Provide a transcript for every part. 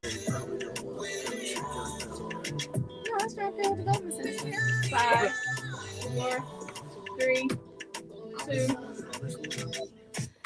No, that's right there with the golden sensor. 5, 4, 3, 2.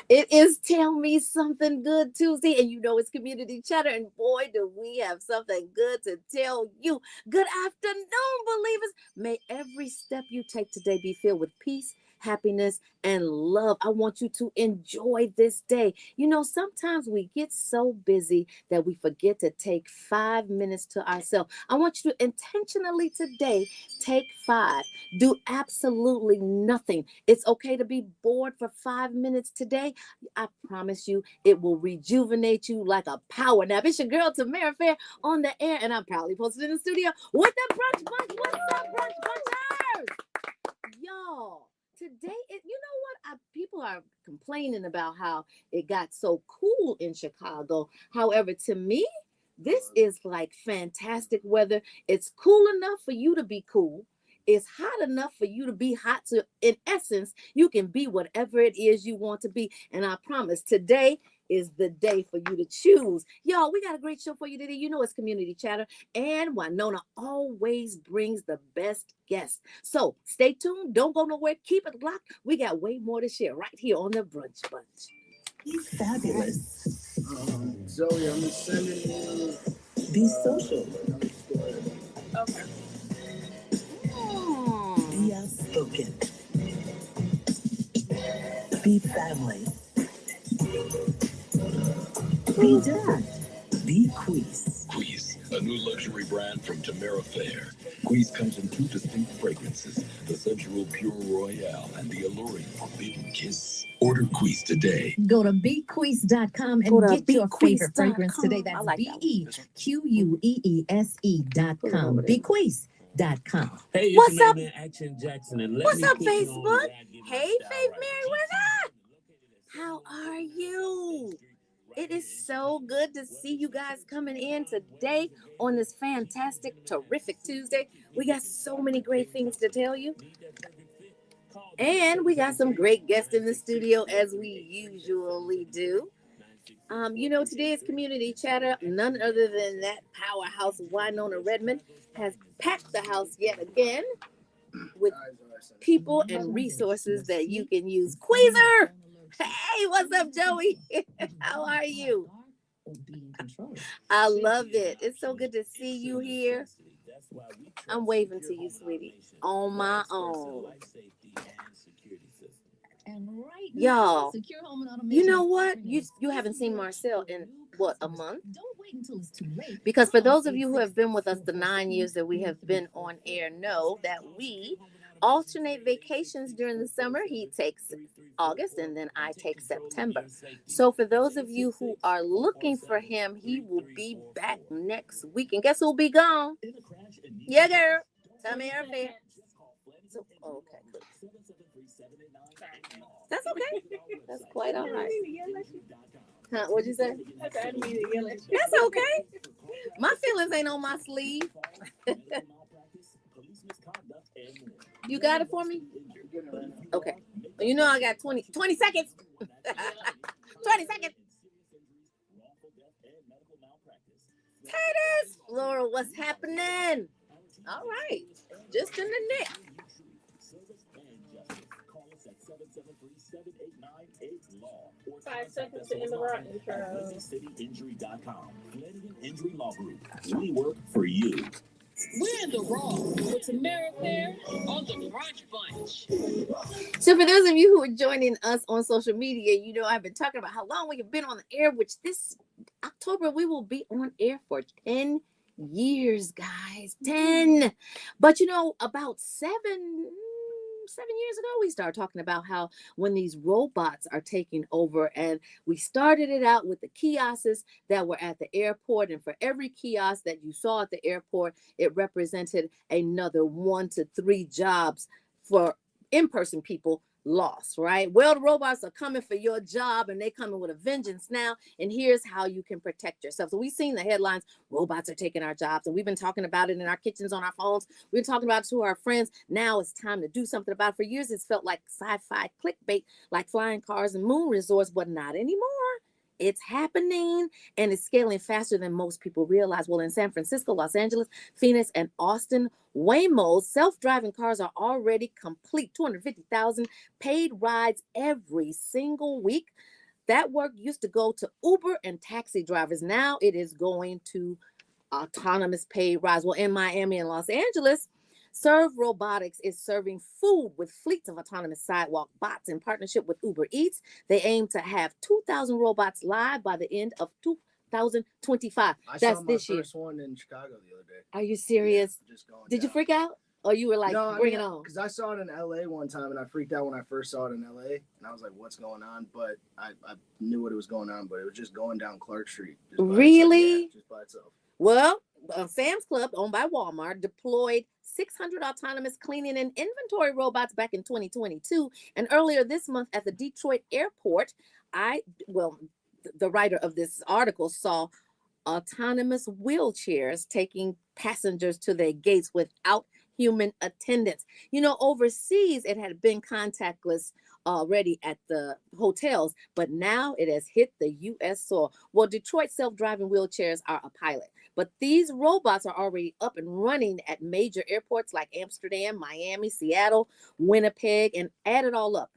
It is Tell Me Something Good Tuesday, and you know it's community chatter, and boy, do we have something good to tell you. Good afternoon, believers. May every step you take today be filled with peace, happiness, and love. I want you to enjoy this day. You know, sometimes we get so busy that we forget to take 5 minutes to ourselves. I want you to intentionally today take 5. Do absolutely nothing. It's okay to be bored for 5 minutes today. I promise you, it will rejuvenate you like a power nap. It's your girl, Tamara Fair, on the air, and I'm proudly posted in the studio with the Brunch Bunch. What's up, Brunch Bunchers? Y'all, today, you know what? People are complaining about how it got so cool in Chicago. However, to me, this is like fantastic weather. It's cool enough for you to be cool. It's hot enough for you to be hot. So in essence, you can be whatever it is you want to be. And I promise today is the day for you to choose. Y'all, we got a great show for you today. You know it's community chatter. And Wynona always brings the best guests. So stay tuned. Don't go nowhere. Keep it locked. We got way more to share right here on the Brunch Bunch. He's fabulous. Zoe, I'm sending you. Be social. Okay. Be outspoken. Be family. Be dad. Be Queez. Queez, a new luxury brand from Tamara Fair. Queez comes in 2 distinct fragrances, the sensual Pure Royale and the alluring Forbidden Kiss. Order Queez today. Go to bequeez.com and get your favorite fragrance today. That's BEQUEESE.com. Bequeez.com. Hey, What's it's your up? man, Action Jackson, and let What's me up, put you on Facebook? where I get my Hey, style Faith right. Mary, what's up? How are you? It is so good to see you guys coming in today on this fantastic, terrific Tuesday. We got so many great things to tell you. And we got some great guests in the studio as we usually do. You know, today's community chatter, none other than that powerhouse Wynona Redmond has packed the house yet again with people and resources that you can use. Queezer! Hey, what's up, Joey? How are you? I love it. It's so good to see you here. I'm waving to you, sweetie, on my own. Y'all, you know what? You haven't seen Marcel in, what, a month? Because for those of you who have been with us the 9 years that we have been on air, know that we alternate vacations during the summer. He takes August and then I take September. So for those of you who are looking for him, he will be back next week. And guess who'll be gone? Yeah, girl. Tamara Fair. So, okay, good. That's okay. That's quite all right. Huh, what'd you say? That's okay. My feelings ain't on my sleeve. You got it for me? Okay. You know I got 20 seconds. 20 seconds. Titus. Laura, what's happening? All right. Just in the nick. 5 seconds to interrupt intro. CityInjury.com. Flanagan Injury Law Group. We work for you. We're in the raw with Tamara Fair on the Brunch Bunch. So for those of you who are joining us on social media, you know I've been talking about how long we have been on the air, which this October we will be on air for 10 years, guys. 10. But you know, about 7 years ago, we started talking about how when these robots are taking over, and we started it out with the kiosks that were at the airport, and for every kiosk that you saw at the airport, it represented another 1 to 3 jobs for in-person people lost, right? Well, the robots are coming for your job, and they're coming with a vengeance now, and here's how you can protect yourself. So we've seen the headlines, robots are taking our jobs, and we've been talking about it in our kitchens, on our phones. We've been talking about it to our friends. Now it's time to do something about it. For years, it's felt like sci-fi clickbait, like flying cars and moon resorts, but not anymore. It's happening and it's scaling faster than most people realize. Well, in San Francisco, Los Angeles, Phoenix, and Austin, Waymo's self-driving cars are already complete 250,000 paid rides every single week. That work used to go to Uber and taxi drivers. Now it is going to autonomous paid rides. Well, in Miami and Los Angeles, Serve Robotics is serving food with fleets of autonomous sidewalk bots in partnership with Uber Eats. They aim to have 2,000 robots live by the end of 2025. That's this year. First one in Chicago the other day. Are you serious? Yeah, just going Did you down. freak out? Or you were like, No, bring it on? Because I saw it in LA one time and I freaked out when I first saw it in LA. And I was like, what's going on? But I knew what was going on, but it was just going down Clark Street. Really? Just by itself. Well, Sam's Club, owned by Walmart, deployed 600 autonomous cleaning and inventory robots back in 2022. And earlier this month at the Detroit airport, the writer of this article saw autonomous wheelchairs taking passengers to their gates without human attendants. You know, overseas, it had been contactless already at the hotels, but now it has hit the U.S. soil. Well, Detroit self-driving wheelchairs are a pilot, but these robots are already up and running at major airports like Amsterdam, Miami, Seattle, Winnipeg, and add it all up.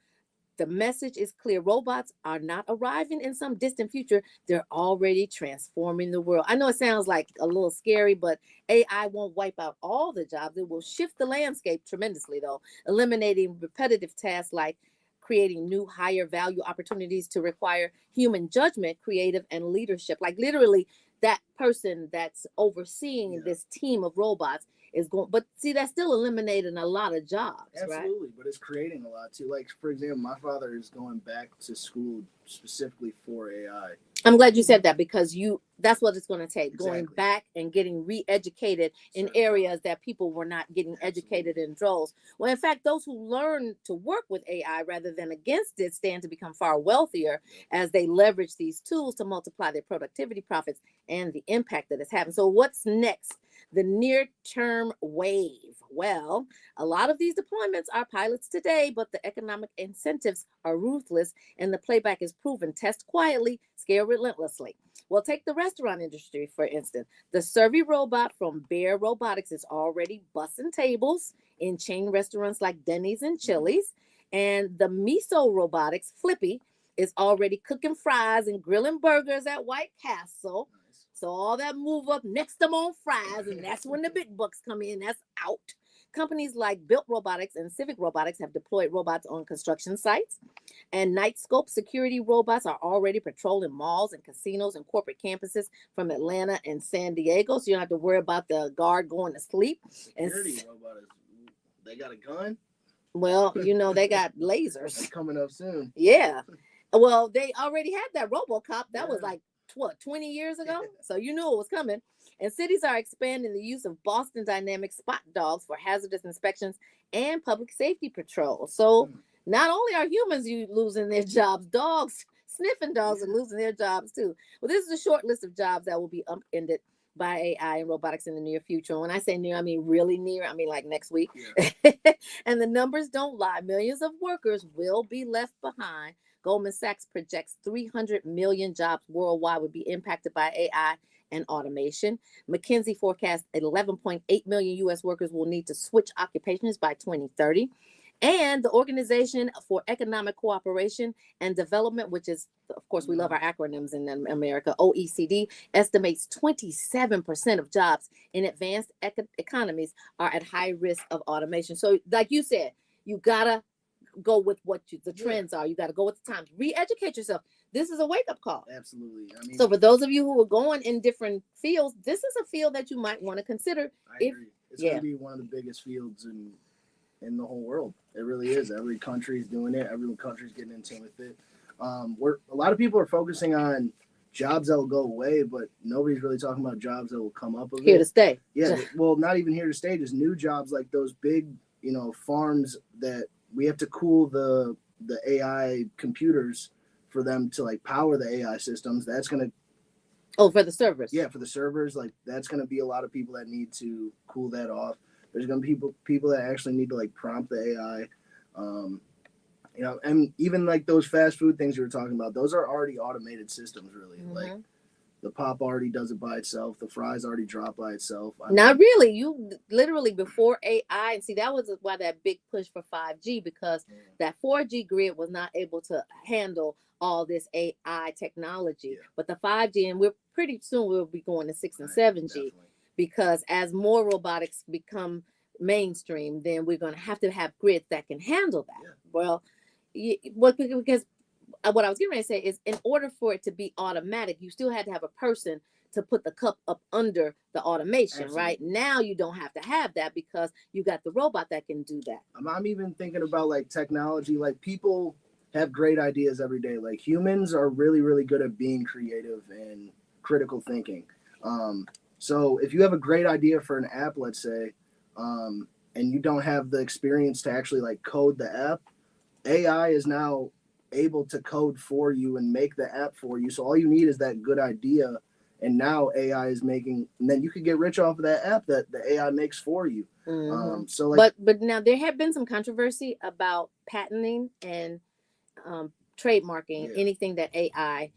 The message is clear. Robots are not arriving in some distant future. They're already transforming the world. I know it sounds like a little scary, but AI won't wipe out all the jobs. It will shift the landscape tremendously, though, eliminating repetitive tasks like creating new higher value opportunities to require human judgment, creative, and leadership. Like literally that person that's overseeing this team of robots is going, but see, that's still eliminating a lot of jobs. Absolutely, right? But it's creating a lot too. Like, for example, my father is going back to school specifically for AI. I'm glad you said that because that's what it's going to take. Exactly. Going back and getting re-educated in areas that people were not getting educated in droves. Well, in fact, those who learn to work with AI rather than against it stand to become far wealthier as they leverage these tools to multiply their productivity, profits, and the impact that it's having. So what's next? The near-term wave. Well, a lot of these deployments are pilots today, but the economic incentives are ruthless and the playback is proven. Test quietly, scale relentlessly. Well, take the restaurant industry, for instance. The Survey robot from Bear Robotics is already bussing tables in chain restaurants like Denny's and Chili's. And the Miso Robotics, Flippy, is already cooking fries and grilling burgers at White Castle. So all that move up next them on fries, and that's when the big bucks come in. That's out. Companies like Built Robotics and Civic Robotics have deployed robots on construction sites. And Nightscope security robots are already patrolling malls and casinos and corporate campuses from Atlanta and San Diego. So you don't have to worry about the guard going to sleep. Security robot, they got a gun? Well, you know, they got lasers. That's coming up soon. Yeah. Well, they already had that RoboCop. That was like, 20 years ago? So you knew it was coming. And cities are expanding the use of Boston Dynamics spot dogs for hazardous inspections and public safety patrol. So not only are humans losing their jobs, sniffing dogs are losing their jobs too. Well, this is a short list of jobs that will be upended by AI and robotics in the near future. And when I say near, I mean really near. I mean like next week. And the numbers don't lie. Millions of workers will be left behind. Goldman Sachs projects 300 million jobs worldwide would be impacted by AI and automation. McKinsey forecasts 11.8 million U.S. workers will need to switch occupations by 2030. And the Organization for Economic Cooperation and Development, which is, of course, we love our acronyms in America, OECD, estimates 27% of jobs in advanced economies are at high risk of automation. So like you said, you got to go with what the trends are. You got to go with the times. Re-educate yourself. This is a wake-up call. Absolutely. I mean, so for those of you who are going in different fields, this is a field that you might want to consider. I agree. It's going to be one of the biggest fields in the whole world. It really is. Every country is doing it. Every country's getting into with it. A lot of people are focusing on jobs that will go away, but nobody's really talking about jobs that will come up of here to stay. Yeah. Well, not even here to stay. Just new jobs like those big, farms that we have to cool the AI computers for them to like power the AI systems. That's going to for the servers. Yeah, for the servers, like that's going to be a lot of people that need to cool that off. There's going to be people that actually need to like prompt the AI. You know, and even like those fast food things you were talking about, those are already automated systems, really. Like the pop already does it by itself. The fries already drop by itself. Not really. You literally before AI, and see that was why that big push for 5G, because that 4G grid was not able to handle all this AI technology. But the 5G, and we're pretty soon we'll be going to 6 and 7G, definitely. because as more robotics become mainstream, then we're going to have grids that can handle that. Yeah. Well, because what I was getting ready to say is, in order for it to be automatic, you still had to have a person to put the cup up under the automation. Absolutely. Right now you don't have to have that because you got the robot that can do that. I'm even thinking about like technology. Like people have great ideas every day. Like humans are really, really good at being creative and critical thinking. So if you have a great idea for an app, let's say, and you don't have the experience to actually like code the app, AI is now able to code for you and make the app for you. So all you need is that good idea. And now AI is making, and then you could get rich off of that app that the AI makes for you. So like, but now there have been some controversy about patenting and trademarking anything that AI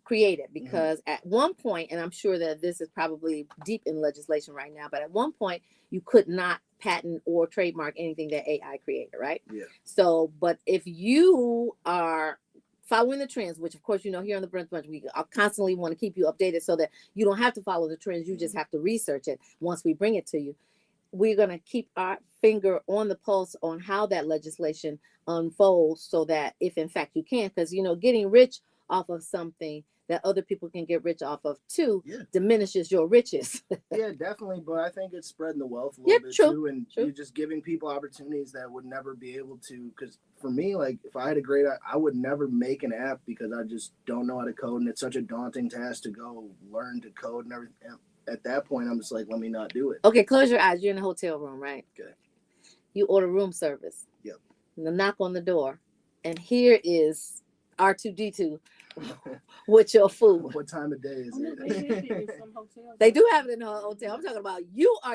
created, because at one point, and I'm sure that this is probably deep in legislation right now, but at one point you could not patent or trademark anything that AI created, right? Yeah. So, but if you are following the trends, which of course, you know, here on the Brunch, we constantly want to keep you updated so that you don't have to follow the trends. You just have to research it once we bring it to you. We're going to keep our finger on the pulse on how that legislation unfolds, so that if in fact you can, because, you know, getting rich off of something that other people can get rich off of too diminishes your riches. Yeah, definitely. But I think it's spreading the wealth a little bit too. And you're just giving people opportunities that would never be able to. Because for me, like if I had a great, I would never make an app because I just don't know how to code. And it's such a daunting task to go learn to code and everything. At that point, I'm just like, let me not do it. Okay, close your eyes. You're in a hotel room, right? Okay. You order room service. Yep. And the knock on the door. And here is R2D2 with your food. What time of day is it? They do have it in the hotel. I'm talking about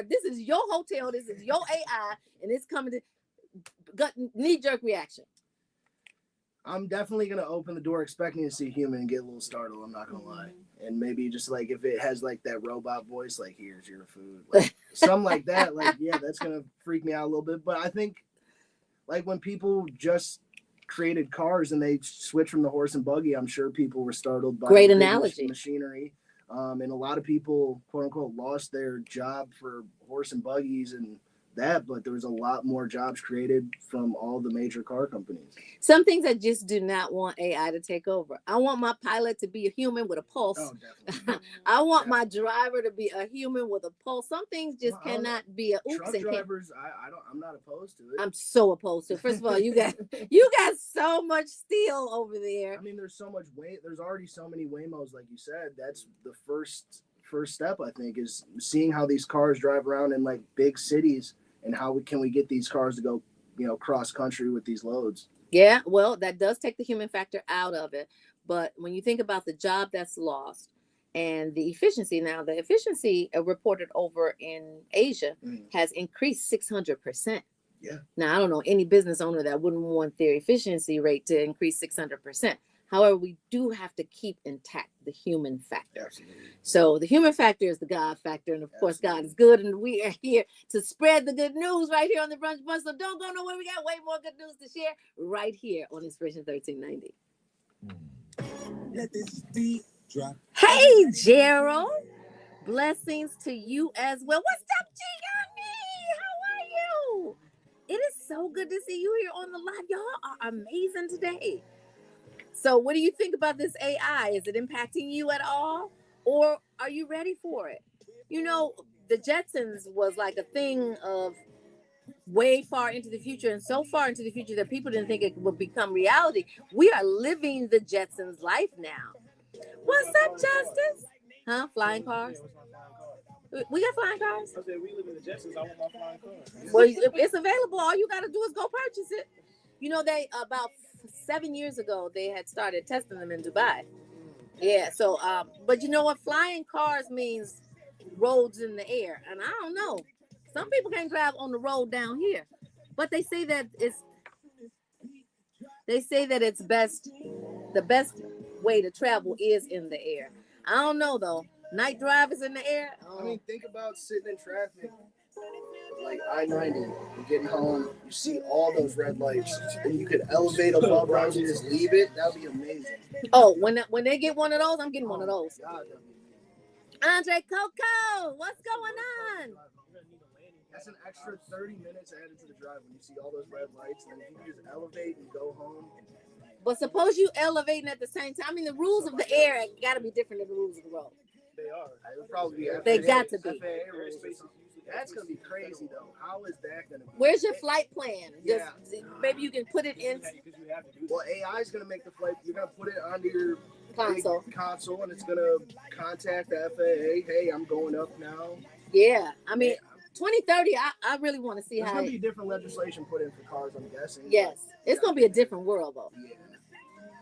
this is your hotel, this is your AI, and it's coming to knee-jerk reaction. I'm definitely going to open the door expecting to see a human and get a little startled. I'm not going to lie. And maybe just like if it has like that robot voice, like here's your food, like something like that. Like, yeah, that's going to freak me out a little bit. But I think like when people just created cars and they switched from the horse and buggy, I'm sure people were startled by great analogy machinery. And a lot of people, quote unquote, lost their job for horse and buggies and that, but there was a lot more jobs created from all the major car companies. Some things I just do not want AI to take over. I want my pilot to be a human with a pulse. Oh, definitely. I want my driver to be a human with a pulse. Some things just cannot be a oops. Truck drivers, I'm not opposed to it. I'm so opposed to it. First of all, you got so much steel over there. I mean, there's so much weight. There's already so many Waymos, like you said. That's the first step, I think, is seeing how these cars drive around in like big cities. And how can we get these cars to go, you know, cross country with these loads? Yeah, well, that does take the human factor out of it. But when you think about the job that's lost and the efficiency, now the efficiency reported over in Asia has increased 600%. Yeah. Now, I don't know any business owner that wouldn't want their efficiency rate to increase 600%. However, we do have to keep intact the human factor. Absolutely. So the human factor is the God factor. And of course, God is good. And we are here to spread the good news right here on the Brunch Bunch. So don't go nowhere. We got way more good news to share right here on Inspiration 1390. Let this beat drop. Hey, Gerald. Blessings to you as well. What's up, Gianni? How are you? It is so good to see you here on the live. Y'all are amazing today. So what do you think about this AI? Is it impacting you at all? Or are you ready for it? You know, the Jetsons was like a thing of way far into the future, and so far into the future that people didn't think it would become reality. We are living the Jetsons life now. What's up, Justice? Huh? Flying cars? We got flying cars? I said, we live in the Jetsons. I want my flying car. Well, it's available. All you got to do is go purchase it. You know, they about 7 years ago, they had started testing them in Dubai. Yeah, so, but you know what? Flying cars means roads in the air. And I don't know. Some people can't drive on the road down here. But they say that They say that it's best. The best way to travel is in the air. I don't know though. Night drive is in the air. I mean, think about sitting in traffic, like I-90, you're getting home, you see all those red lights, and you could elevate above those and just leave it. That would be amazing. Oh, when they get one of those, I'm getting one of those. God, that'd be amazing. Andre Coco, what's going on? That's an extra 30 minutes added to the drive when you see all those red lights, and then you can just elevate and go home. But suppose you elevating at the same time. I mean, the rules of the air got to be different than the rules of the road. They are. It would probably be. They got to be. FAA rules or something. That's gonna be crazy though. How is that gonna be? Where's your flight plan? Yeah. Maybe you can put it in Well, AI is gonna make the flight. You're gonna put it onto your console. big console, and it's gonna contact the FAA. Hey, I'm going up now. Yeah, I mean, 2030. I really want to see There's how. gonna be different legislation put in for cars. I'm guessing. Yes, it's gonna be a different world though. Yeah.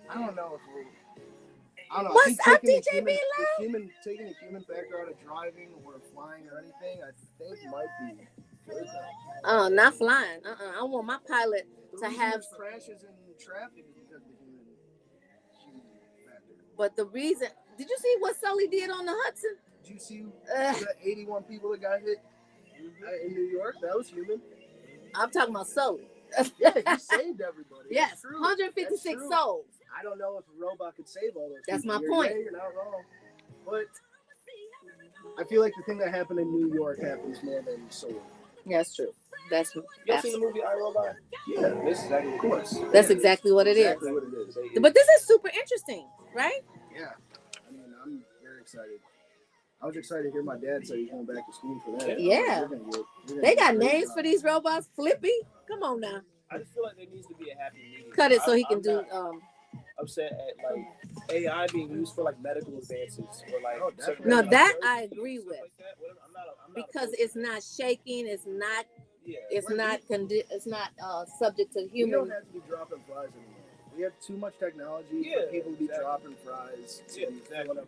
I don't know if we're. I don't know. What's I up, think DJ B taking the human factor out of driving or flying or anything, I think might be good. Not flying. I want my pilot to have. Crashes in traffic is because of the human factor. But the reason, did you see what Sully did on the Hudson? Did you see the 81 people that got hit in New York? That was human. I'm talking about Sully. Yeah, he saved everybody. Yes, True. 156 That's true. souls. I don't know if a robot could save all those. That's people. my point. You're not wrong. But I feel like the thing that happened in New York happens more than Seoul. Yeah, that's true. That's You ever seen the movie iRobot? Yeah, This is exactly of course. That's exactly what it is. Exactly what it is. But this is super interesting, right? Yeah. I mean, I'm very excited. I was excited to hear my dad say he's going back to school for that. Yeah. We're gonna They get got a great names job. for these robots. Flippy, come on now. I just feel like there needs to be a happy medium. Cut it so he can I'm do. not upset at like AI being used for like medical advances or like. Oh, definitely. No, like, that surgery I and agree stuff with. like that. I'm not Because opposed it's to not shaking. It's not. Yeah. It's not. It's not subject to We don't human. have to be dropping fries anymore. We have too much technology Yeah, for people to be exactly. dropping fries. To Yeah, be exactly. filling up,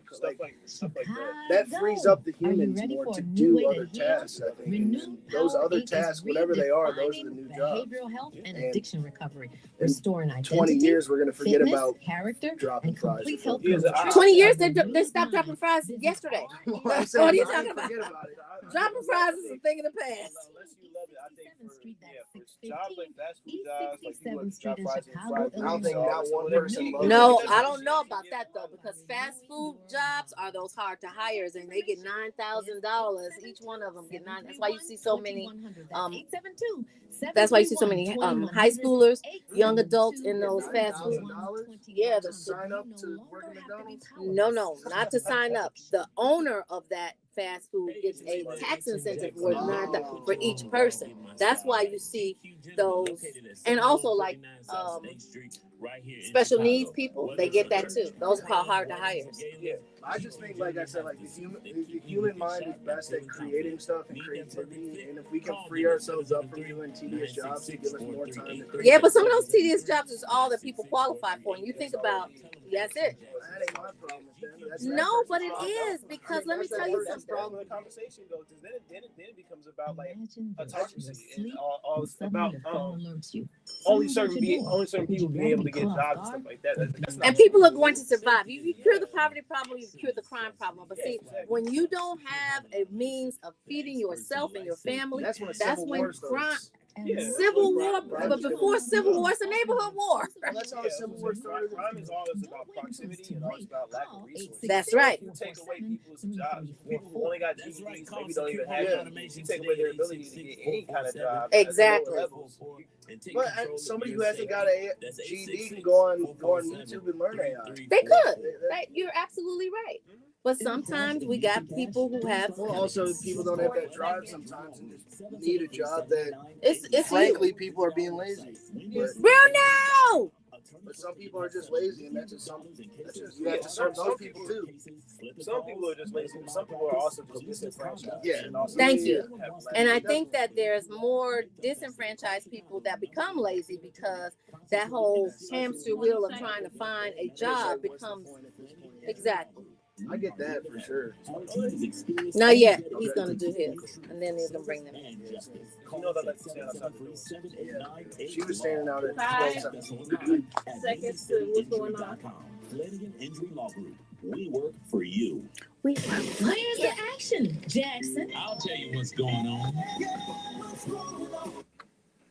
Stuff like that. that frees up the Are you humans ready more for to a new do way to other heal? tasks, I think. Renew And those Power other Inc. is tasks, whatever they are, those are the new redefining jobs. behavioral health and And addiction recovery, in restoring 20 identity, years, we're going to forget fitness, about character, dropping and fries. complete health. Yeah, coach. 20 years they Renewed stopped dropping mind. fries Visit yesterday. Well, I'm What saying, are you I talking didn't about? forget about it. Dropping fries is a thing of the past. Unless you love it, I think Seventh for, Street, yeah, for that's jobs like fast food East jobs, like people 67th like Street got in fries and Chicago, fries. I don't think not one whatever. person loves No, it. I don't know about that though, because fast food jobs are those hard to hires, and they get $9,000 each one of them. Get nine. That's why you see so many. That's why you see so many high schoolers, young adults in those fast food. Yeah, To sign up to work at McDonald's? No, not to sign up. The owner of that fast food gets a tax incentive worth $9,000 for each person. That's why you see those, and also like special needs people, they get that too. Those are called hard to hires. Yeah, I just think, like I said, like the human mind is best at creating stuff and creativity, and if we can free ourselves up from doing tedious jobs to give us more time to create. Yeah, but some of those tedious jobs is all that people qualify for, and you think about, that's it. That ain't my problem. That's that No, person's but it problem. is, because let me that's that tell you person's something. That's where the conversation goes, because then it becomes about like autocracy and all it's about only certain people being able to get jobs and stuff like that. That's not And people are going to survive. You cure the poverty problem, you cure the crime problem. But see, when you don't have a means of feeding yourself and your family, That's when, that's when crime, Yeah. Civil War. But before Civil War, it's a neighborhood war. Well, that's how the Civil War started. Crime is always about proximity and always about lack of resources. That's right. You take away people's jobs. People who only got GEDs, maybe don't even have GEDs. You take away their ability to get any kind of job. Exactly. At the lower levels. But somebody who hasn't got a GED can go on YouTube and learn AI. They could. You're absolutely right. But sometimes we got people who have. Well, also people don't have that drive sometimes and just need a job that. It's Frankly, people are being lazy. Bruno. But some people are just lazy, and that's just something. That's just, you have to serve those people too. Some people are just lazy, but some people are also just disenfranchised. Yeah. And also Thank have you. lack And I of think that there's more disenfranchised people that become lazy because that whole hamster wheel of trying to find a job becomes exactly. I get that for sure. Not yet. He's gonna do his, and then he's gonna bring them in. You know that like to stand outside the door. Yeah. She was standing out at 5 seconds to what's going on. Flanagan Injury Law Group. We work for you. We Where's the action, Jackson? I'll tell you what's going on.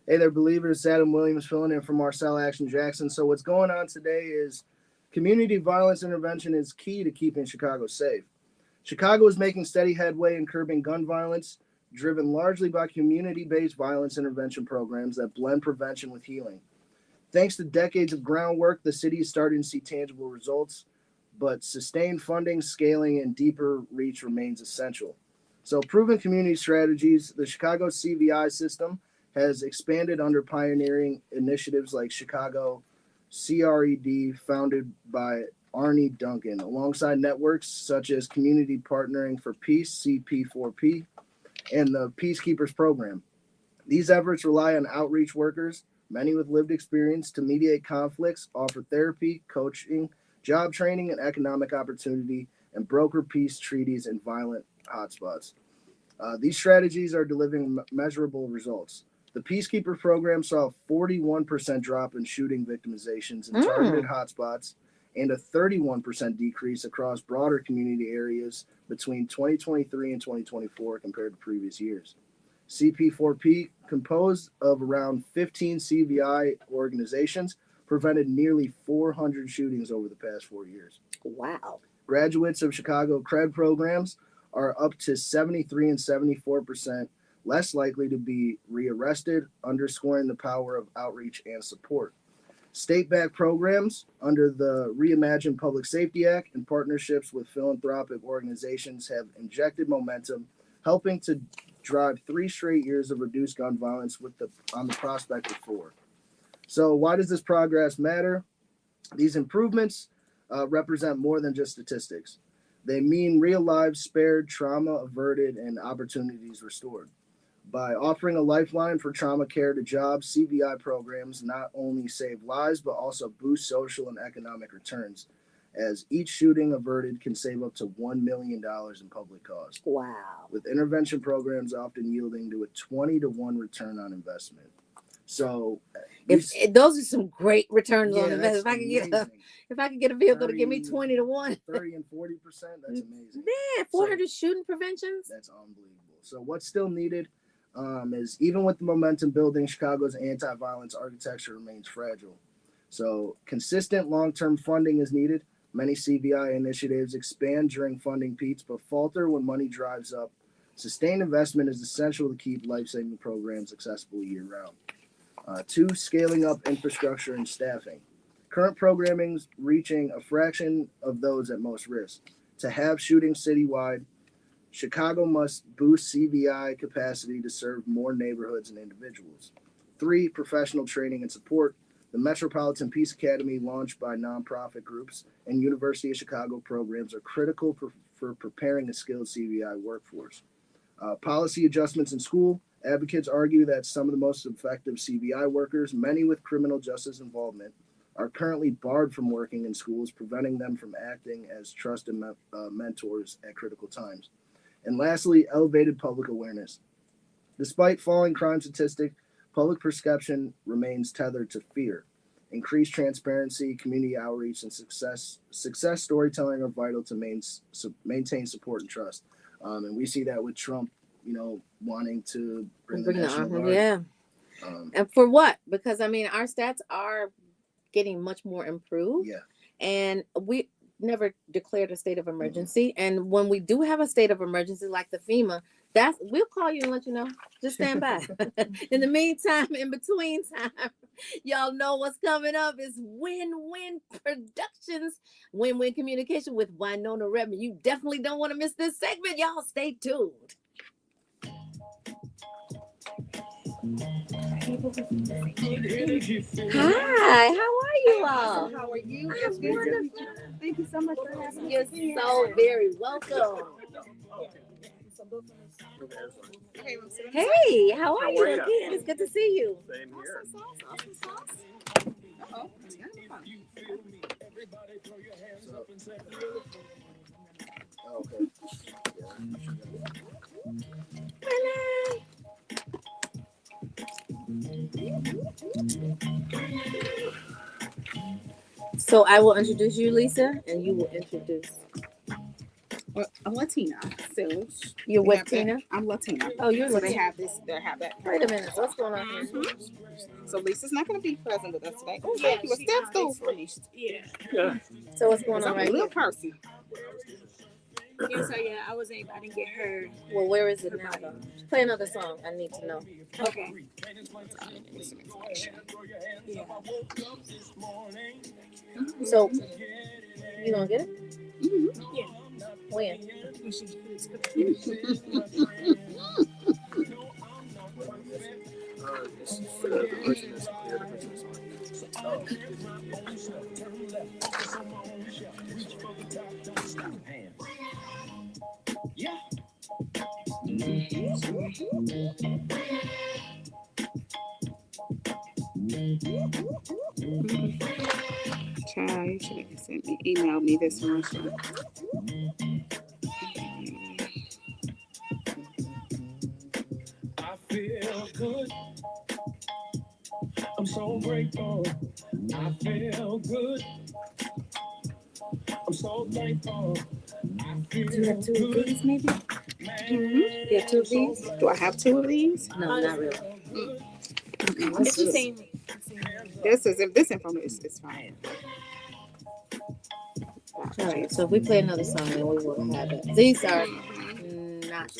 Hey there, believers. Adam Williams filling in for Marcel Action Jackson. So what's going on today is community violence intervention is key to keeping Chicago safe. Chicago is making steady headway in curbing gun violence, driven largely by community-based violence intervention programs that blend prevention with healing. Thanks to decades of groundwork, the city is starting to see tangible results, but sustained funding, scaling, and deeper reach remains essential. So proven community strategies, the Chicago CVI system has expanded under pioneering initiatives like Chicago CRED, founded by Arnie Duncan, alongside networks such as Community Partnering for Peace, CP4P, and the Peacekeepers Program. These efforts rely on outreach workers, many with lived experience, to mediate conflicts, offer therapy, coaching, job training, and economic opportunity, and broker peace treaties in violent hotspots. These strategies are delivering measurable results. The Peacekeeper program saw a 41% drop in shooting victimizations in targeted hotspots and a 31% decrease across broader community areas between 2023 and 2024 compared to previous years. CP4P, composed of around 15 CVI organizations, prevented nearly 400 shootings over the past 4 years. Wow. Graduates of Chicago CRED programs are up to 73 and 74% less likely to be rearrested, underscoring the power of outreach and support. State-backed programs under the Reimagined Public Safety Act and partnerships with philanthropic organizations have injected momentum, helping to drive 3 straight years of reduced gun violence on the prospect of 4. So why does this progress matter? These improvements represent more than just statistics. They mean real lives spared, trauma averted, and opportunities restored. By offering a lifeline for trauma care to jobs, CVI programs not only save lives, but also boost social and economic returns, as each shooting averted can save up to $1 million in public costs. Wow. With intervention programs often yielding to a 20-to-1 return on investment. So those are some great returns on investment. If I could get a vehicle 30, to give me 20-to-1, 30 and 40%, that's amazing. Man, 400 shooting preventions. That's unbelievable. So what's still needed is, even with the momentum building, Chicago's anti-violence architecture remains fragile. So consistent long-term funding is needed. Many CVI initiatives expand during funding peaks, but falter when money drives up. Sustained investment is essential to keep life-saving programs accessible year-round. 2, scaling up infrastructure and staffing. Current programming is reaching a fraction of those at most risk. To have shootings citywide, Chicago must boost CVI capacity to serve more neighborhoods and individuals. 3, professional training and support. The Metropolitan Peace Academy, launched by nonprofit groups, and University of Chicago programs are critical for preparing a skilled CVI workforce. Policy adjustments in school. Advocates argue that some of the most effective CVI workers, many with criminal justice involvement, are currently barred from working in schools, preventing them from acting as trusted mentors at critical times. And lastly, elevated public awareness. Despite falling crime statistics, public perception remains tethered to fear. Increased transparency, community outreach, and success storytelling are vital to maintain support and trust. And we see that with Trump, wanting to bring the National Guard. Yeah. And for what? Because, our stats are getting much more improved. Yeah. And we never declared a state of emergency. And when we do have a state of emergency, like the FEMA, we'll call you and let you know. Just stand by. In the meantime, in between time, y'all know what's coming up is Win-Win Productions, Win-Win Communication with Wynona Redmond. You definitely don't want to miss this segment. Y'all stay tuned. Hi, how are you all? How are you? I'm wonderful. Thank you so much for having me. You're so very welcome. Hey, how are you again? It's good to see you. Same here. Awesome sauce. Uh-oh. Okay. So I will introduce you, Lisa, and you will introduce. Well, I'm Latina, so You're they with have that. Tina? I'm Latina. Oh, you're So they Latina. have this. They have that. Wait a minute. What's going on here? So Lisa's not going to be present with us today. Oh, thank you. A step stool for me. Yeah. So what's going on I'm a right little here? person. Yeah, so yeah, I didn't get heard. Well, where is it now, though? Play another song. I need to know. Okay. Yeah. So, you gonna get it? Yeah. When? Yeah. Child, you should have sent me, emailed me this one. I feel good. I'm so grateful. I feel good. I'm so thankful. I feel Do you have two of these, maybe? Mm-hmm. You have two of these? Do I have two of these? No, not really. Okay, It's let's the do same. this. Is if this information is fine. All right. So if we play another song, then we will have it. These are not.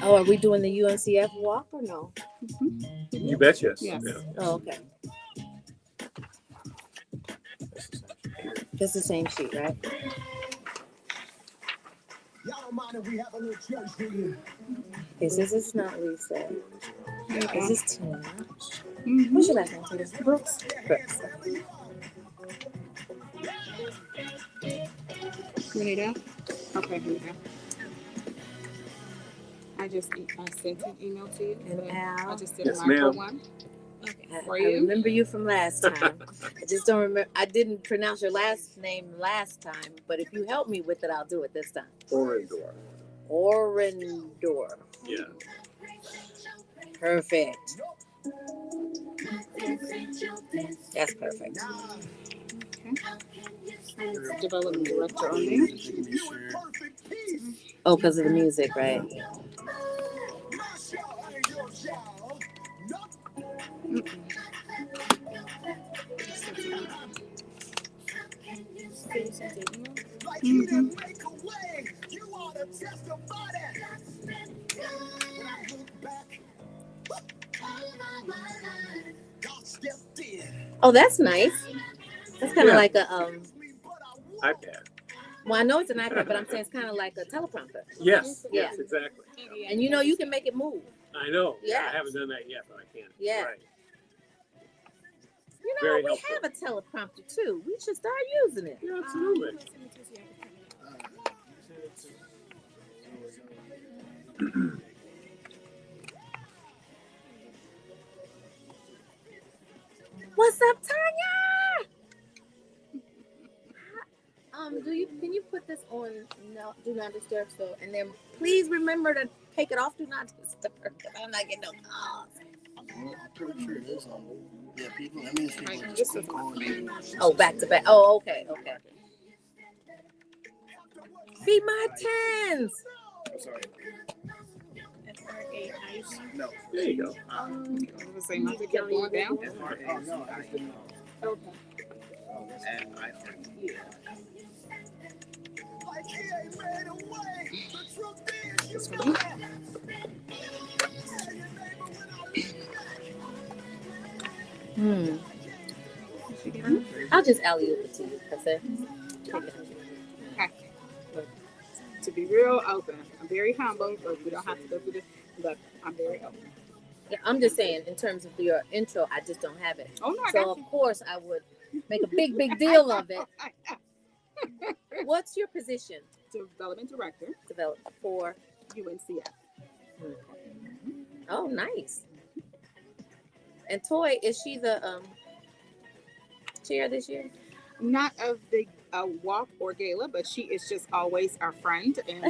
Oh, are we doing the UNCF walk or no? You bet, yes. Yes. Yeah. Oh, okay. It's the same sheet, right? Is this not Lisa? Is this Tina? What's your last name, Tina? Brooks? Brooks. You need that? Okay, here you go. I sent an email to you. And Al? I just did Yes, a micro ma'am. one. I For you? remember you from last time. I just don't remember. I didn't pronounce your last name last time, but if you help me with it, I'll do it this time. Orindor. Orindor. Yeah. Perfect. That's perfect. Development director on there. Oh, because of the music, right? Mm-hmm. Oh, that's nice. That's kind of Yeah. like a iPad. Well, I know it's an iPad, but I'm saying it's kind of like a teleprompter. Yes. Yeah. Yes, exactly. And you know you can make it move. I know. Yeah. I haven't done that yet, but I can. Yeah. Right. You know, Very we helpful. have a teleprompter too. We should start using it. Yeah, absolutely. What's up, Tanya? Can you put this on no do not disturb and then please remember to take it off do not disturb because I'm not getting no calls. I'm pretty sure it is on. Yeah, people. That means people are just calling. Oh, back to back. Oh, okay. Be my tens. I'm sorry. FRA. No. There you go. I was saying, I think you're going down. Oh, no, I just didn't know. Okay. This for me. I'll just alley oop it to you. That's it. Okay. To be real open, I'm very humble, but we don't have to go through this. But I'm very open. Yeah, I'm just saying in terms of your intro, I just don't have it. Oh no, I So got you. of course I would make a big deal of it. What's your position? Development director, Developed for UNCF. Oh, nice. And Toy, is she the chair this year? not of the walk or gala, but she is just always our friend and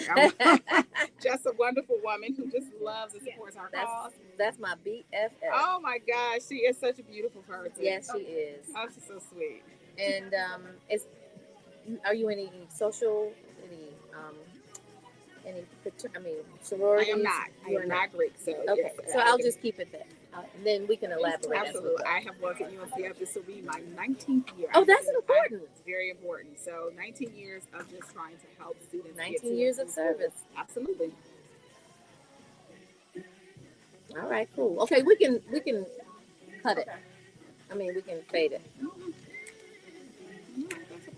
just a wonderful woman who just loves and supports our cause. That's my BFF. Oh my gosh, she is such a beautiful person. Yes, she is. Oh, she's so sweet. And are you any social, sororities? I am not. I am not Greek, so okay. Yes, so I'll just keep it there. And then we can elaborate. Absolutely. I have worked at UNCF. This will be my 19th year. Oh, that's important. It's very important. So 19 years of just trying to help students. 19 years of service. Absolutely. All right, cool. Okay, we can cut it. I mean, we can fade it.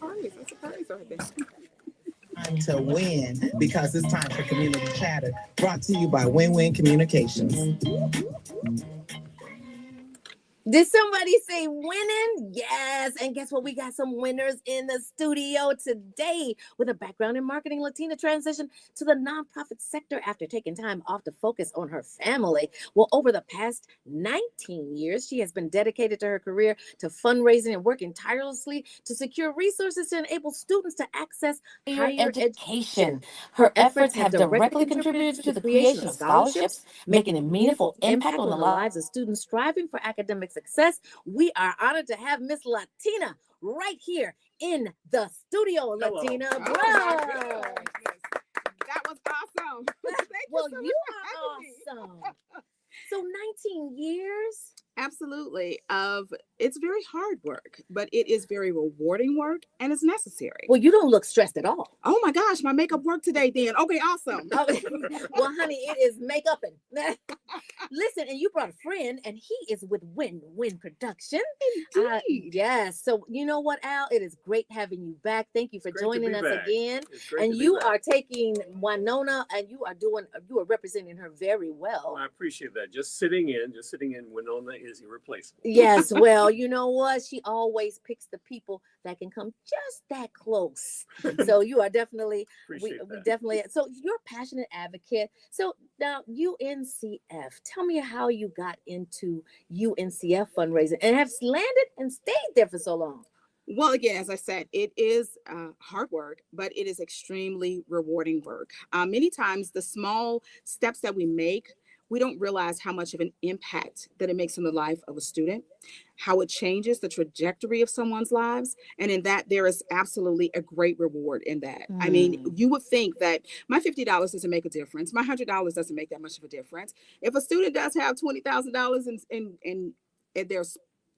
That's a surprise right there. Time to win because it's time for Community Chatter, brought to you by Win-Win Communications. Did somebody say winning? Yes. And guess what? We got some winners in the studio today with a background in marketing. Latina transition to the nonprofit sector after taking time off to focus on her family. Well, over the past 19 years, she has been dedicated to her career, to fundraising and working tirelessly to secure resources to enable students to access higher education. Her efforts have directly contributed to the creation of scholarships, making a meaningful impact on the lives of students striving for academic success. We are honored to have Miss Latina right here in the studio. Hello. Latina, Oh, bro. that was awesome. Well, so you are awesome. So 19 years? Absolutely. It's very hard work, but it is very rewarding work and it's necessary. Well, you don't look stressed at all. Oh my gosh, my makeup worked today then. Okay, awesome. Oh, well, honey, it is makeup and listen, and you brought a friend and he is with Win-Win Production. Indeed. Yes. So you know what, Al? It is great having you back. Thank you for joining us again. And you are taking Wynona and you are representing her very well. I appreciate that. Just sitting in Wynona is irreplaceable. Yes, well, you know what? She always picks the people that can come just that close. So you are definitely, we definitely, so you're a passionate advocate. So now UNCF, tell me how you got into UNCF fundraising and have landed and stayed there for so long. Well, again, as I said, it is hard work, but it is extremely rewarding work. Many times the small steps that we make, we don't realize how much of an impact that it makes in the life of a student, how it changes the trajectory of someone's lives. And in that, there is absolutely a great reward in that. I mean, you would think that my $50 doesn't make a difference. My $100 doesn't make that much of a difference. If a student does have $20,000 in their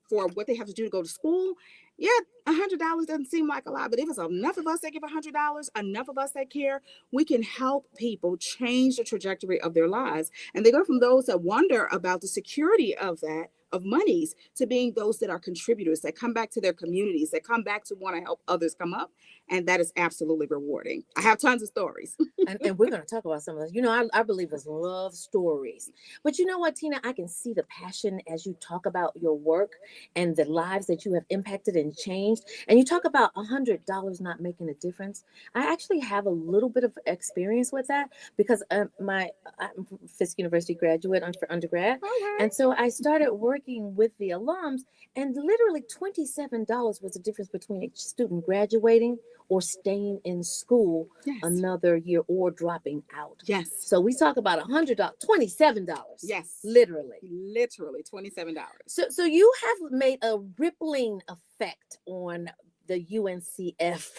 for what they have to do to go to school, yeah, $100 doesn't seem like a lot, but if it's enough of us that give $100, enough of us that care, we can help people change the trajectory of their lives. And they go from those that wonder about the security of monies to being those that are contributors, that come back to their communities, that come back to want to help others come up. And that is absolutely rewarding. I have tons of stories. and we're going to talk about some of those. You know, I believers love stories. But you know what, Tina? I can see the passion as you talk about your work and the lives that you have impacted and changed. And you talk about $100 not making a difference. I actually have a little bit of experience with that because I'm Fisk University graduate for undergrad. Okay. And so I started working with the alums, and literally $27 was the difference between a student graduating or staying in school another year or dropping out. Yes. So we talk about $100, $27. Yes. Literally $27. So you have made a rippling effect on the UNCF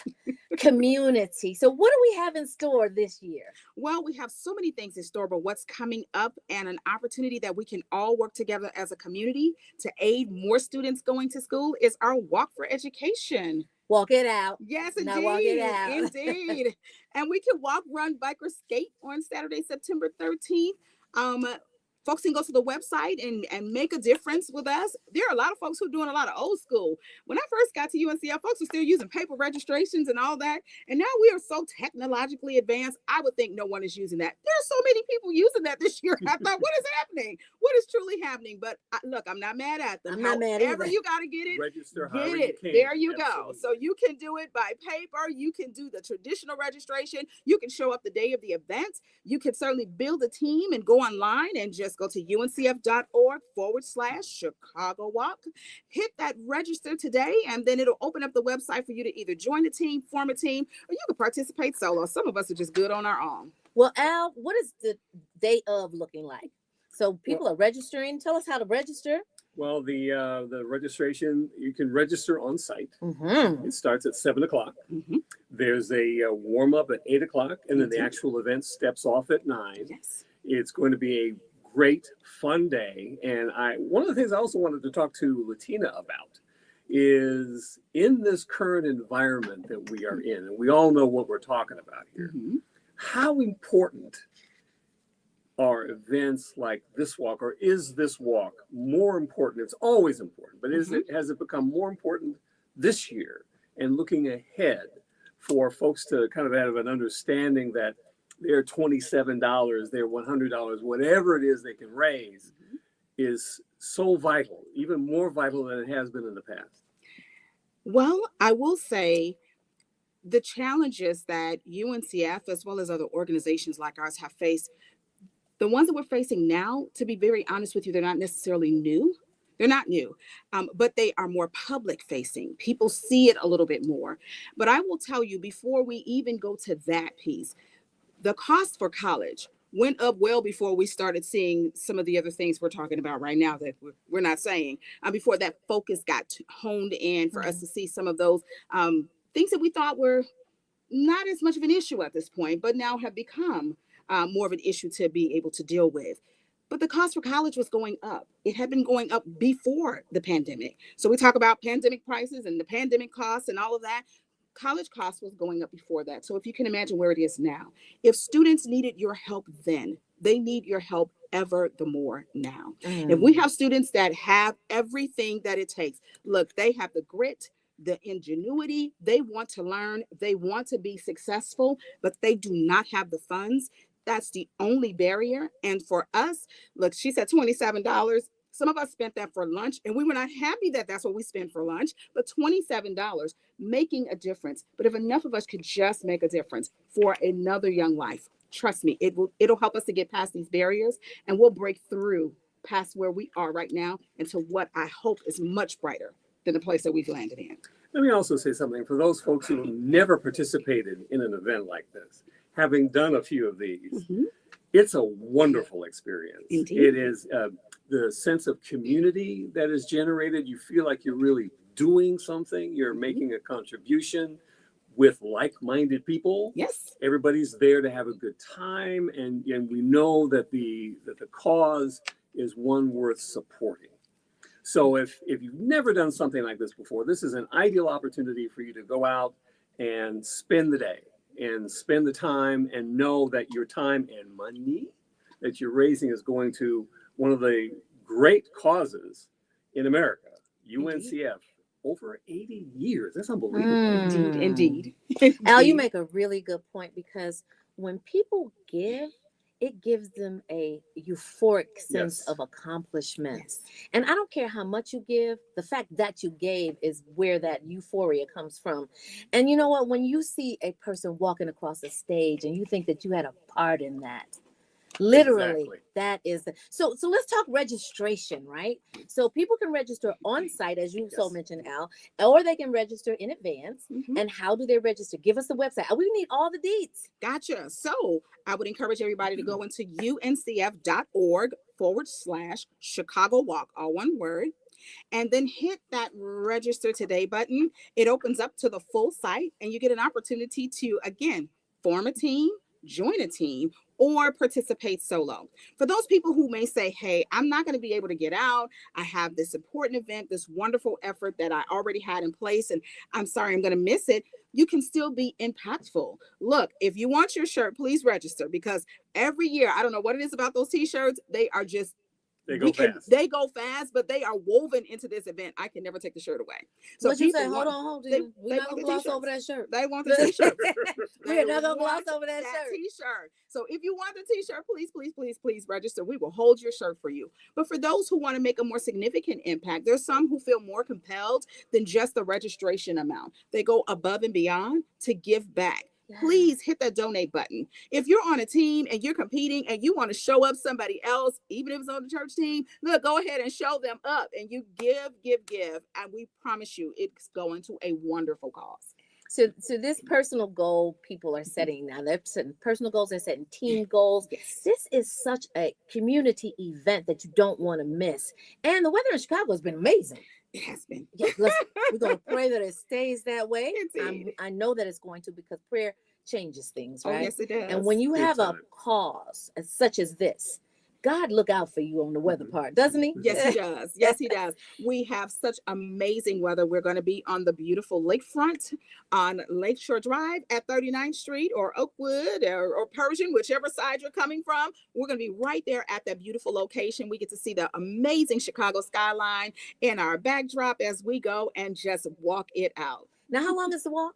community. So what do we have in store this year? Well, we have so many things in store, but what's coming up and an opportunity that we can all work together as a community to aid more students going to school is our Walk for Education. Walk it out. Yes, indeed. Now walk it out. Indeed. And we can walk, run, bike, or skate on Saturday, September 13th. Folks can go to the website and make a difference with us. There are a lot of folks who are doing a lot of old school. When I first got to UNCF, folks were still using paper registrations and all that. And now we are so technologically advanced, I would think no one is using that. There are so many people using that this year. I thought, what is happening? What is truly happening? But look, I'm not mad at them. I'm not mad either. However you got to get it, register get however it. You can. There you Absolutely. go. So you can do it by paper. You can do the traditional registration. You can show up the day of the event. You can certainly build a team and go online and just go to uncf.org/Chicago Walk. Hit that register today, and then it'll open up the website for you to either join a team, form a team, or you can participate solo. Some of us are just good on our own. Well, Al, what is the day of looking like? So people are registering. Tell us how to register. Well, the registration, you can register on site. Mm-hmm. It starts at 7 o'clock. Mm-hmm. There's a warm up at 8 o'clock, and then the actual event steps off at 9. Yes. It's going to be a great, fun day. And one of the things I also wanted to talk to Latina about is in this current environment that we are in, and we all know what we're talking about here, how important are events like this walk, or is this walk more important? It's always important, but has it become more important this year? And looking ahead for folks to kind of have an understanding that their $27, their $100, whatever it is they can raise, is so vital, even more vital than it has been in the past. Well, I will say the challenges that UNCF, as well as other organizations like ours, have faced, the ones that we're facing now, to be very honest with you, they're not necessarily new. They're not new, but they are more public facing. People see it a little bit more. But I will tell you, before we even go to that piece, the cost for college went up well before we started seeing some of the other things we're talking about right now that we're not saying. Before that focus got honed in for us to see some of those things that we thought were not as much of an issue at this point, but now have become more of an issue to be able to deal with. But the cost for college was going up. It had been going up before the pandemic. So we talk about pandemic prices and the pandemic costs and all of that. College costs was going up before that. So if you can imagine where it is now, if students needed your help then, they need your help ever the more now. If we have students that have everything that it takes, look, they have the grit, the ingenuity, they want to learn, they want to be successful, but they do not have the funds. That's the only barrier. And for us, look, she said $27. Some of us spent that for lunch, and we were not happy that that's what we spent for lunch, but $27 making a difference. But if enough of us could just make a difference for another young life, trust me, it'll help us to get past these barriers, and we'll break through past where we are right now into what I hope is much brighter than the place that we've landed in. Let me also say something for those folks who have never participated in an event like this. Having done a few of these, it's a wonderful experience. Indeed. It is the sense of community that is generated. You feel like you're really doing something. You're making a contribution with like-minded people. Yes. Everybody's there to have a good time, and we know that the cause is one worth supporting. So if you've never done something like this before, this is an ideal opportunity for you to go out and spend the day and spend the time and know that your time and money that you're raising is going to one of the great causes in America, UNCF, over 80 years. That's unbelievable. Indeed. Al, you make a really good point, because when people give, it gives them a euphoric sense of accomplishment. And I don't care how much you give, the fact that you gave is where that euphoria comes from. And you know what? When you see a person walking across the stage and you think that you had a part in that, literally, that is so let's talk registration, right? So people can register on site, as you so mentioned, Al, or they can register in advance. And how do they register? Give us the website. We need all the deets. Gotcha. So I would encourage everybody to go into uncf.org/Chicago Walk, all one word, and then hit that register today button. It opens up to the full site, and you get an opportunity to, again, form a team, join a team, or participate solo. For those people who may say, hey, I'm not going to be able to get out. I have this important event, this wonderful effort that I already had in place, and I'm sorry, I'm going to miss it. You can still be impactful. Look, if you want your shirt, please register, because every year, I don't know what it is about those t-shirts. They are just, they go fast. They go fast, but they are woven into this event. I can never take the shirt away. So what you say? Hold on. We're not going to gloss over that shirt. They want the t-shirt. We're not going to gloss over that shirt. T-shirt. So if you want the t-shirt, please register. We will hold your shirt for you. But for those who want to make a more significant impact, there's some who feel more compelled than just the registration amount. They go above and beyond to give back. please hit that donate button. If you're on a team and you're competing and you want to show up somebody else, even if it's on the church team, look, go ahead and show them up, and you give, and we promise you it's going to a wonderful cause. So this personal goal people are setting now, they're setting personal goals, they're setting team goals. Yes. This is such a community event that you don't want to miss. And the weather in Chicago has been amazing. It has been. Yeah, we're going to pray that it stays that way. Indeed. I know that it's going to, because prayer changes things, right? Oh, yes, it does. And when you have a cause such as this, God look out for you on the weather part, doesn't he? Yes, he does. Yes, he does. We have such amazing weather. We're going to be on the beautiful lakefront on Lakeshore Drive at 39th Street or Oakwood or Persian, whichever side you're coming from. We're going to be right there at that beautiful location. We get to see the amazing Chicago skyline in our backdrop as we go and just walk it out. Now, how long is the walk?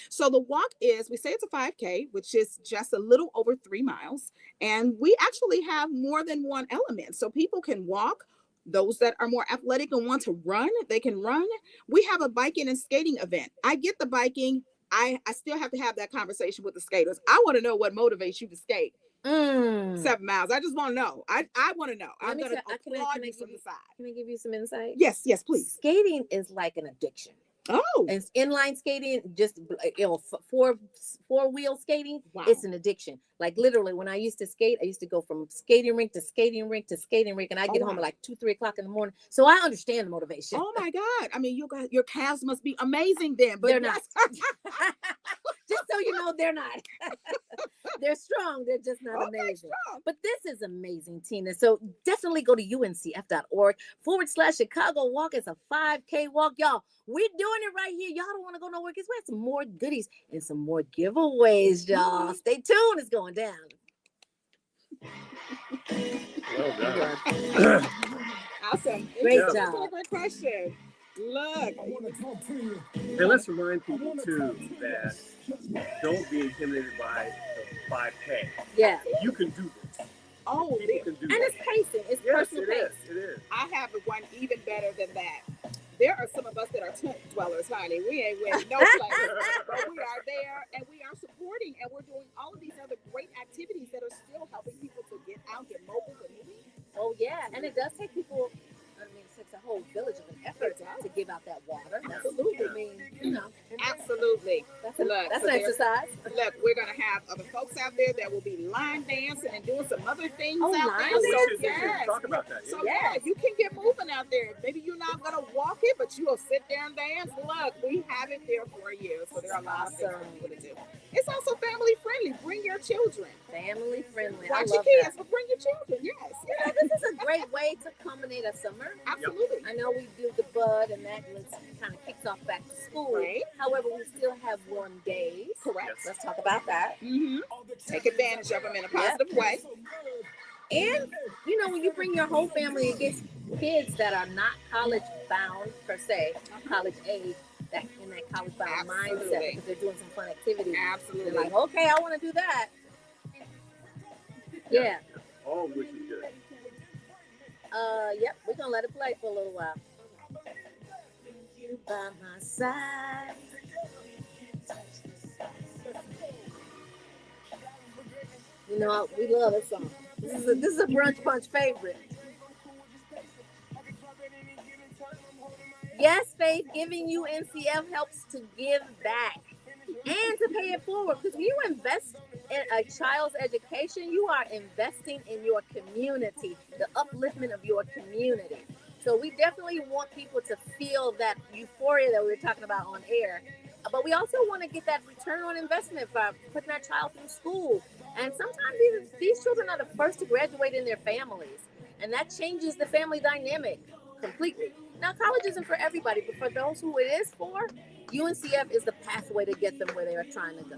So the walk is, we say it's a 5K, which is just a little over 3 miles. And we actually have more than one element. So people can walk. Those that are more athletic and want to run, they can run. We have a biking and skating event. I get the biking. I still have to have that conversation with the skaters. I want to know what motivates you to skate 7 miles. I just want to know. I want to know. I'm going to applaud you from the side. Can I give you some insight? Yes, please. Skating is like an addiction. Oh, and inline skating, just four-wheel skating, wow. It's an addiction. Like literally, when I used to skate, I used to go from skating rink to skating rink to skating rink, and I get home at like 2-3 o'clock in the morning. So I understand the motivation. Oh my God! I mean, your calves must be amazing then, but they're not. Just so you know, they're not. They're strong. They're just not amazing. But this is amazing, Tina. So definitely go to uncf.org/Chicago Walk. It's a 5K walk, y'all. We're doing it right here. Y'all don't want to go nowhere because we have some more goodies and some more giveaways, y'all. Stay tuned. It's going down. Well done. Awesome. Great job. Great question. Look. And let's remind people too that don't be intimidated by the 5K. Yeah. You can do this. Oh, people can do and this. it's pacing. It's personal pace. It is. I have one even better than that. There are some of us that are tent dwellers, honey. We ain't with no place, but we are there and we are supporting, and we're doing all of these other great activities that are still helping people to get out, get mobile, and moving. Oh yeah, and it does take people. I mean, it takes a whole village of an effort to give out that water. Absolutely, I mean, you know. Absolutely. That's an exercise. Look, we're gonna have other folks out there that will be line dancing and doing some other things out there. Yes. Talk about that. So yeah, you can get moving out there. Maybe you're not gonna walk it, but you will sit there and dance. Look, we have it there for you. So there are a lot of things for people to do. It's also family friendly. Bring your children. Family friendly. Watch your kids, but bring your children. Yes. Yeah, this is a great way to culminate a summer. Absolutely. I know we do the bud, and that kind of kicks off back to school. Right. However, we still have warm days. Correct. Yes. Let's talk about that. Mm-hmm. Take advantage of them in a positive way. And, you know, when you bring your whole family against kids that are not college bound per se, college age, that in that college bound mindset, because they're doing some fun activities. Absolutely. They're like, okay, I want to do that. Yeah. All which is good. Yep, we're gonna let it play for a little while. You by my side. You know, we love this song. This is a Brunch Punch favorite. Yes, Faith, giving UNCF helps to give back and to pay it forward. Because when you invest in a child's education, you are investing in your community, the upliftment of your community. So we definitely want people to feel that euphoria that we were talking about on air. But we also want to get that return on investment by putting that child through school. And sometimes these children are the first to graduate in their families. And that changes the family dynamic completely. Now, college isn't for everybody, but for those who it is for, UNCF is the pathway to get them where they are trying to go.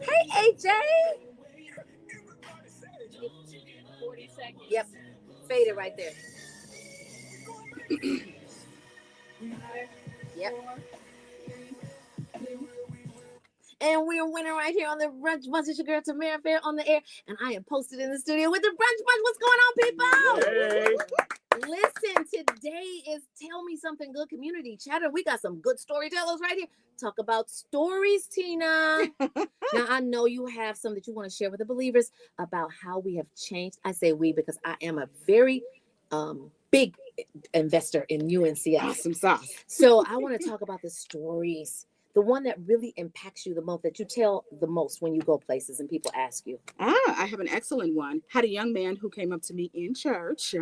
Hey, AJ! 40 seconds. Yep, faded right there. Yep. And we're winning right here on the Brunch Bunch. It's your girl Tamara Fair on the air, and I am posted in the studio with the Brunch Bunch. What's going on, people? Hey. Listen, today is Tell Me Something Good Community Chatter. We got some good storytellers right here. Talk about stories, Tina. Now, I know you have some that you want to share with the believers about how we have changed. I say we because I am a very big investor in UNCF. Awesome sauce. So I want to talk about the stories, the one that really impacts you the most, that you tell the most when you go places and people ask you. I have an excellent one. Had a young man who came up to me in church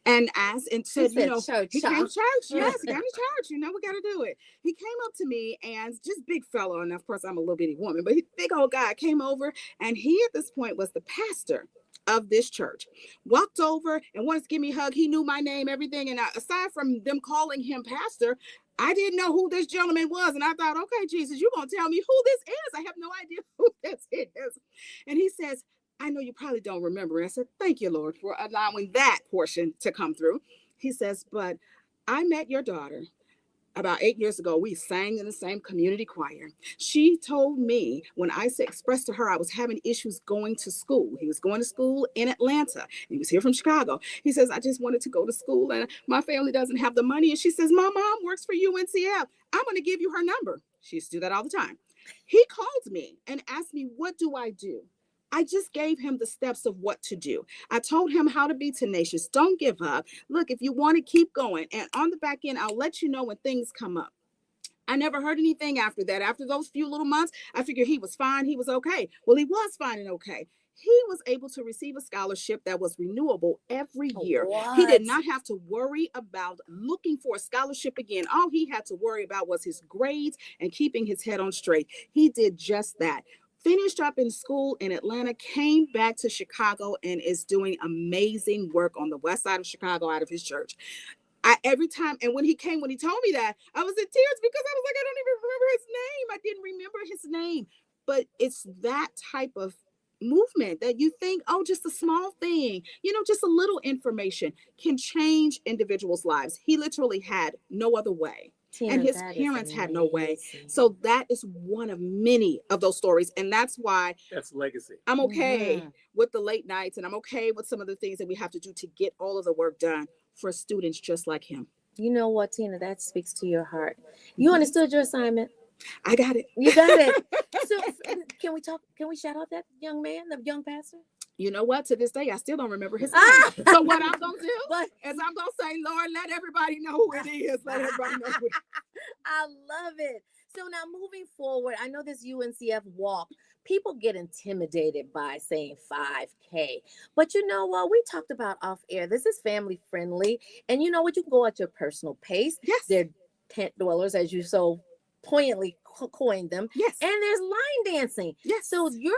and asked and said, church, he came to church. Yes, he came to church. We got to do it. He came up to me and just big fellow. And of course, I'm a little bitty woman, but big old guy came over. And he at this point was the pastor of this church. Walked over and wanted to give me a hug. He knew my name, everything. And aside from them calling him pastor, I didn't know who this gentleman was. And I thought, okay, Jesus, you're going to tell me who this is. I have no idea who this is. And he says, I know you probably don't remember. I said, thank you, Lord, for allowing that portion to come through. He says, but I met your daughter about 8 years ago. We sang in the same community choir. She told me when I expressed to her I was having issues going to school. He was going to school in Atlanta. He was here from Chicago. He says, I just wanted to go to school and my family doesn't have the money. And she says, my mom works for UNCF. I'm going to give you her number. She used to do that all the time. He called me and asked me, what do I do? I just gave him the steps of what to do. I told him how to be tenacious. Don't give up. Look, if you want to keep going, and on the back end, I'll let you know when things come up. I never heard anything after that. After those few little months, I figured he was fine. He was okay. Well, he was fine and okay. He was able to receive a scholarship that was renewable every year. What? He did not have to worry about looking for a scholarship again. All he had to worry about was his grades and keeping his head on straight. He did just that. Finished up in school in Atlanta, came back to Chicago, and is doing amazing work on the west side of Chicago out of his church. Every time, and when he told me that, I was in tears because I was like, I don't even remember his name. I didn't remember his name. But it's that type of movement that you think, oh, just a small thing, just a little information can change individuals' lives. He literally had no other way. Tina, and his parents had no way. So that is one of many of those stories. And that's why that's legacy. I'm okay with the late nights, and I'm okay with some of the things that we have to do to get all of the work done for students just like him. You know what, Tina, that speaks to your heart. You understood your assignment. I got it. You got it. So can we shout out that young man, the young pastor? You know what? To this day, I still don't remember his name. So what I'm going to do is I'm going to say, Lord, let everybody know who it is. Let everybody know who it is. I love it. So now moving forward, I know this UNCF walk, people get intimidated by saying 5K. But you know what? We talked about off air. This is family friendly. And you know what? You can go at your personal pace. Yes. They're tent dwellers, as you so poignantly coined them. Yes. And there's line dancing. Yes. So your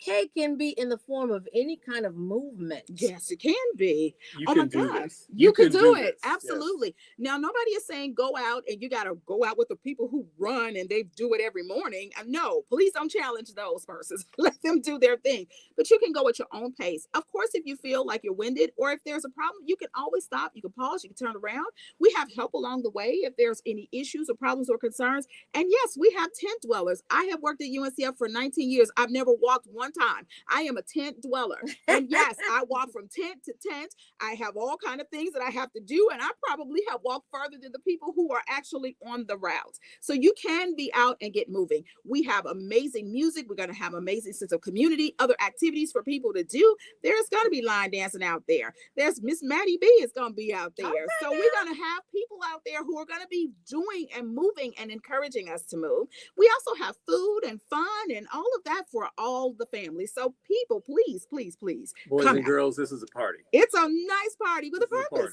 5K can be in the form of any kind of movement. Yes, it can be. You oh can my do gosh. this. You can do it. This. Absolutely. Yes. Now, nobody is saying go out and you got to go out with the people who run and they do it every morning. No, please don't challenge those persons. Let them do their thing. But you can go at your own pace. Of course, if you feel like you're winded or if there's a problem, you can always stop. You can pause. You can turn around. We have help along the way if there's any issues or problems or concerns. And yes, we have tent dwellers. I have worked at UNCF for 19 years. I've never walked one time. I am a tent dweller. And yes, I walk from tent to tent. I have all kinds of things that I have to do. And I probably have walked further than the people who are actually on the route. So you can be out and get moving. We have amazing music. We're going to have amazing sense of community, other activities for people to do. There's going to be line dancing out there. There's Miss Maddie B is going to be out there. Okay, so we're going to have people out there who are going to be doing and moving and encouraging us to move. We also have food and fun and all of that for all the families. So people, please, please, please. Boys and girls, this is a party. It's a nice party with a purpose.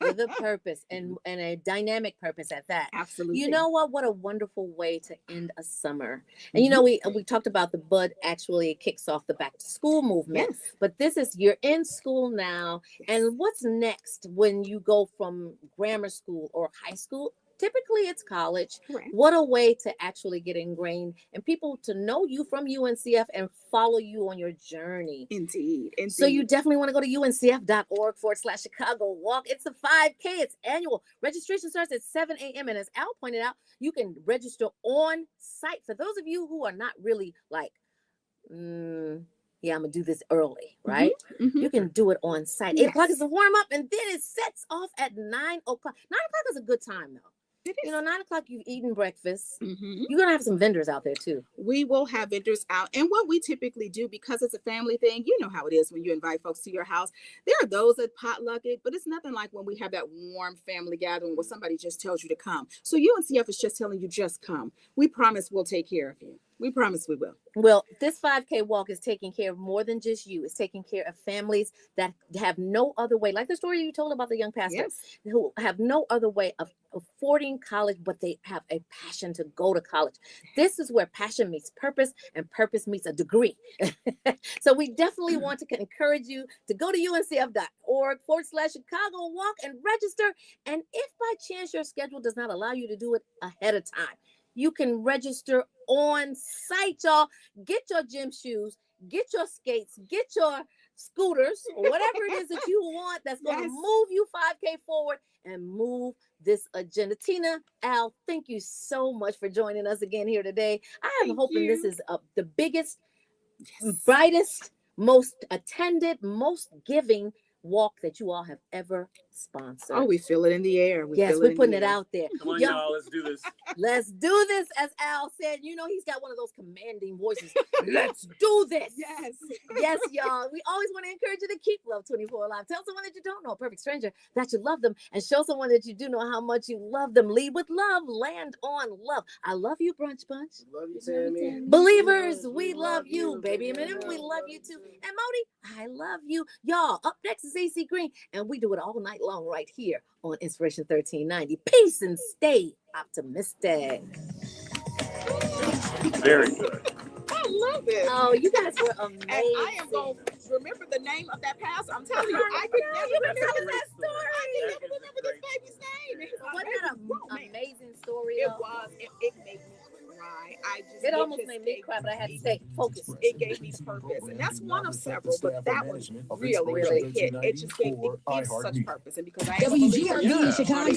With a purpose and a dynamic purpose at that. Absolutely. You know what? What a wonderful way to end a summer. And you know, we talked about the bud actually kicks off the back to school movement. Yes. But this is, you're in school now. Yes. And what's next when you go from grammar school or high school? Typically it's college. Right. What a way to actually get ingrained and people to know you from UNCF and follow you on your journey. Indeed. So you definitely want to go to uncf.org/Chicago Walk. It's a 5K. It's annual. Registration starts at 7 a.m. And as Al pointed out, you can register on site. For those of you who are not really like yeah, I'm gonna do this early, right? Mhm. You can do it on site. 8 o'clock Yes. is the warm up, and then it sets off at 9 o'clock. 9 o'clock is a good time though. It You is. know, 9 o'clock you've eaten breakfast. Mhm. You're gonna have some vendors out there too. We will have vendors out. And what we typically do, because it's a family thing, you know how it is when you invite folks to your house. There are those that potluck it, but it's nothing like when we have that warm family gathering where somebody just tells you to come. So UNCF is just telling you, just come. We promise we'll take care of you. We promise we will. Well, this 5K walk is taking care of more than just you. It's taking care of families that have no other way, like the story you told about the young pastor, Yes. who have no other way of affording college, but they have a passion to go to college. This is where passion meets purpose and purpose meets a degree. So we definitely want to encourage you to go to uncf.org/Chicago walk and register. And if by chance your schedule does not allow you to do it ahead of time, you can register on site, y'all. Get your gym shoes, get your skates, get your scooters, or whatever it is that you want that's going to Yes. move you 5K forward and move this agenda. Tina, Al, thank you so much for joining us again here today. I am Thank hoping this you. is the biggest, Yes. brightest, most attended, most giving walk that you all have ever sponsored. Oh, we feel it in the air. Yes, feel we're in putting the it air. out there. Come on, Y'all, y'all, let's do this. let's do this, as Al said. You know, he's got one of those commanding voices. Let's do this. Yes. Yes, y'all. We always want to encourage you to keep Love 24 alive. Tell someone that you don't know, a perfect stranger, that you love them, and show someone that you do know how much you love them. Lead with love, land on love. I love you, Brunch Bunch. Love you, Tammy. Believers, we love you. Baby Eminem, we love you too. And Modi, I love you. Y'all, up next is AC Green, and we do it all night long right here on Inspiration 1390. Peace and stay optimistic. Very good. I love it. Oh, you guys were amazing. And I am going to remember the name of that pastor. I'm telling you, I could never remember that story. I can never remember this baby's name. Wasn't that an amazing story? It though? was. It made me cry. It almost made me cry, but I had to stay focused. It gave me purpose, and that's one of several. But that one really hit. It just gave such purpose, and because I am WGRP in Chicago.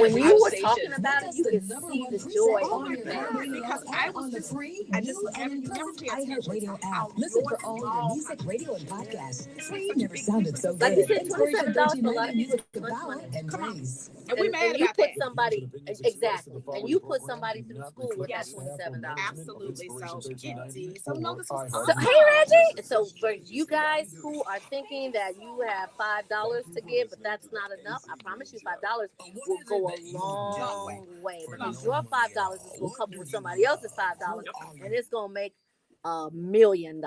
When you were talking about it, you could see the joy on your face. because I was just free I just new and improved iHeartRadio app. Listen for all your music, radio, and podcasts. Free never sounded so Like you good. said, $27 for a lot of music. And praise. and we mad and you about put that. somebody exactly, and you put somebody through school with that $27. Absolutely. So indeed. So no, this was So awesome. hey Reggie, so for you guys who are thinking that you have $5 to give, but that's not enough, I promise you $5 will go a long way, because your $5 is going to couple with somebody else's $5, and it's going to make $1 million.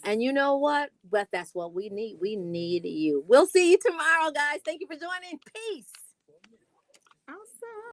And you know what? But that's what we need. We need you. We'll see you tomorrow, guys. Thank you for joining. Peace.